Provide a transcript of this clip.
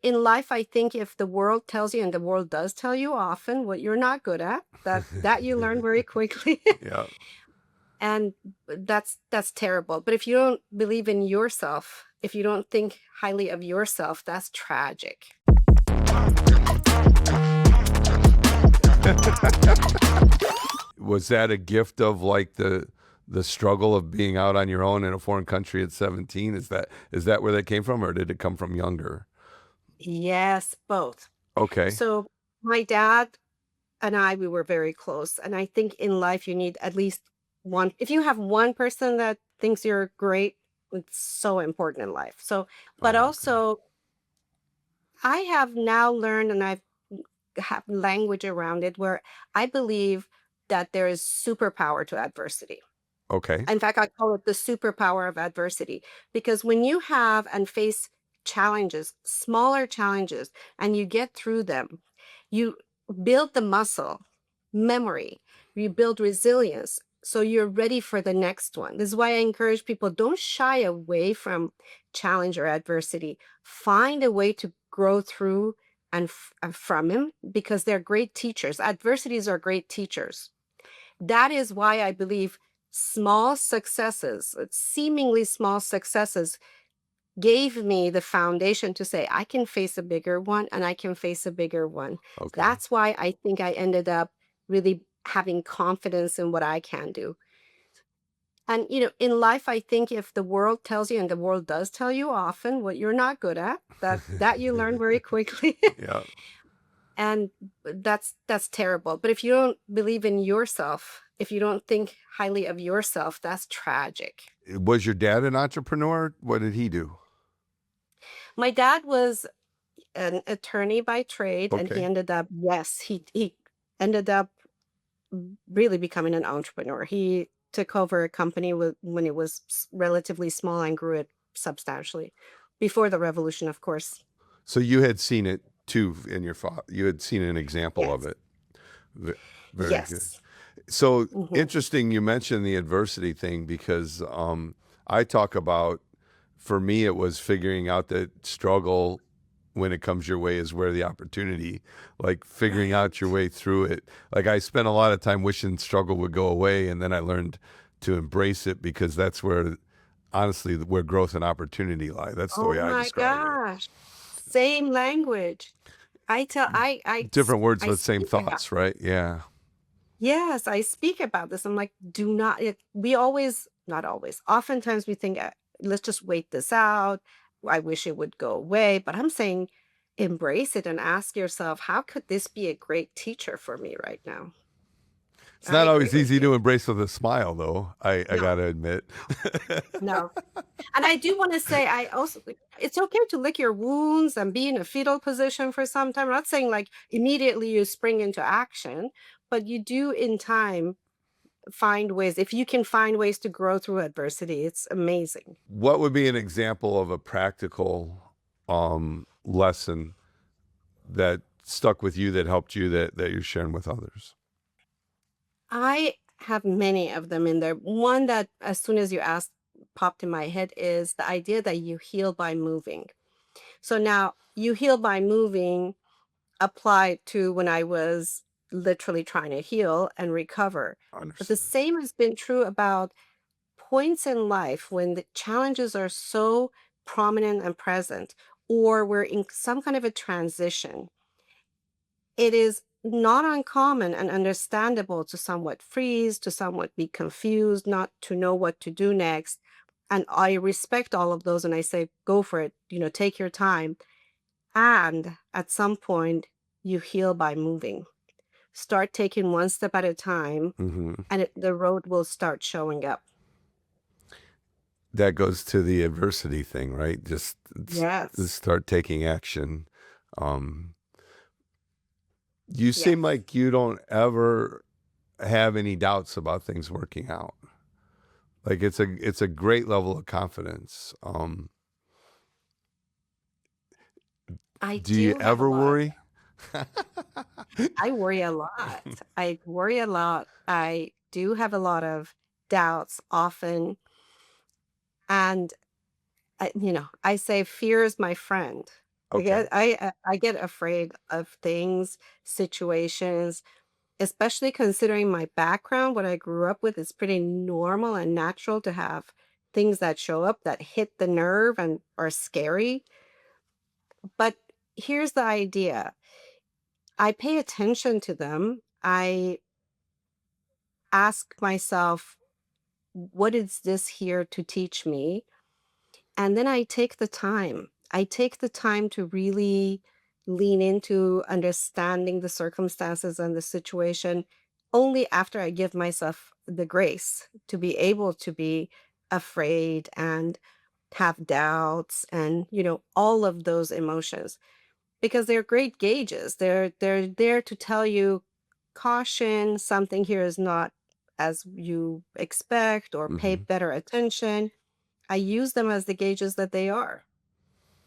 in life, I think if the world tells you, and the world does tell you often, what you're not good at, that you learn very quickly. Yeah. And that's terrible. But if you don't believe in yourself, if you don't think highly of yourself, that's tragic. Was that a gift of like the struggle of being out on your own in a foreign country at 17? Is that where that came from, or did it come from younger? Yes, both. Okay. So my dad and we were very close. And I think in life, you need at least one. If you have one person that thinks you're great, it's so important in life. So, but Oh, okay. also, I have now learned, and I've have language around it, where I believe that there is superpower to adversity. Okay. In fact, I call it the superpower of adversity, because when you have and face challenges, smaller challenges, and you get through them, you build the muscle, memory, you build resilience. So you're ready for the next one. This is why I encourage people, don't shy away from challenge or adversity. Find a way to grow through and from him, because they're great teachers. Adversities are great teachers. That is why I believe small successes, seemingly small successes, gave me the foundation to say, I can face a bigger one and I can face a bigger one. Okay. That's why I think I ended up really having confidence in what I can do. And, in life, I think if the world tells you, and the world does tell you often, what you're not good at, that you learn very quickly. Yeah. And that's terrible. But if you don't believe in yourself, if you don't think highly of yourself, that's tragic. Was your dad an entrepreneur? What did he do? My dad was an attorney by trade, and he Okay. ended up, yes, he ended up really becoming an entrepreneur. He took over a company when it was relatively small and grew it substantially before the revolution, of course. So you had seen it too in your father. You had seen an example of Yes. it. Ve- Very good. Yes. So Hmm. interesting you mentioned the adversity thing because I talk about, for me, it was figuring out that struggle when it comes your way is where the opportunity, like figuring out your Right. way through it. Like I spent a lot of time wishing struggle would go away, and then I learned to embrace it because that's where, honestly, where growth and opportunity lie. That's the Oh way I my describe it. gosh. Same language. I tell Different words I but same speak about. thoughts, right? Yeah. Yes, I speak about this. I'm like, do not, we always, not always, oftentimes we think, let's just wait this out. I wish it would go away. But I'm saying, embrace it and ask yourself, how could this be a great teacher for me right now? It's I not agree always with easy you. to embrace with a smile, though. I No, gotta admit. no. And I do want to say, I also, it's okay to lick your wounds and be in a fetal position for some time. I'm not saying like immediately you spring into action, but you do in time find ways. If you can find ways to grow through adversity, it's amazing. What would be an example of a practical lesson that stuck with you that helped you that you're sharing with others? I have many of them in there. One that, as soon as you asked, popped in my head is the idea that you heal by moving. So now you heal by moving applied to when I was literally trying to heal and recover. But the Understood. same has been true about points in life when the challenges are so prominent and present, or we're in some kind of a transition. It is not uncommon and understandable to somewhat freeze, to somewhat be confused, not to know what to do next. And I respect all of those and I say, go for it, take your time. And at some point, you heal by moving. Start taking one step at a time, Hmm. and the road will start showing up. That goes to the adversity thing, right? Just Yes. start taking action. Um, you seem Yes. like you don't ever have any doubts about things working out. Like it's a great level of confidence. I Do you do have a ever lot of. worry? I worry a lot. I worry a lot. I do have a lot of doubts often. And, I say fear is my friend. Okay. I get afraid of things, situations, especially considering my background. What I grew up with is pretty normal and natural to have things that show up that hit the nerve and are scary. But here's the idea. I pay attention to them. I ask myself, what is this here to teach me? And then I take the time. I take the time to really lean into understanding the circumstances and the situation only after I give myself the grace to be able to be afraid and have doubts and, all of those emotions because they're great gauges. They're there to tell you caution, something here is not as you expect or pay Hmm. better attention. I use them as the gauges that they are.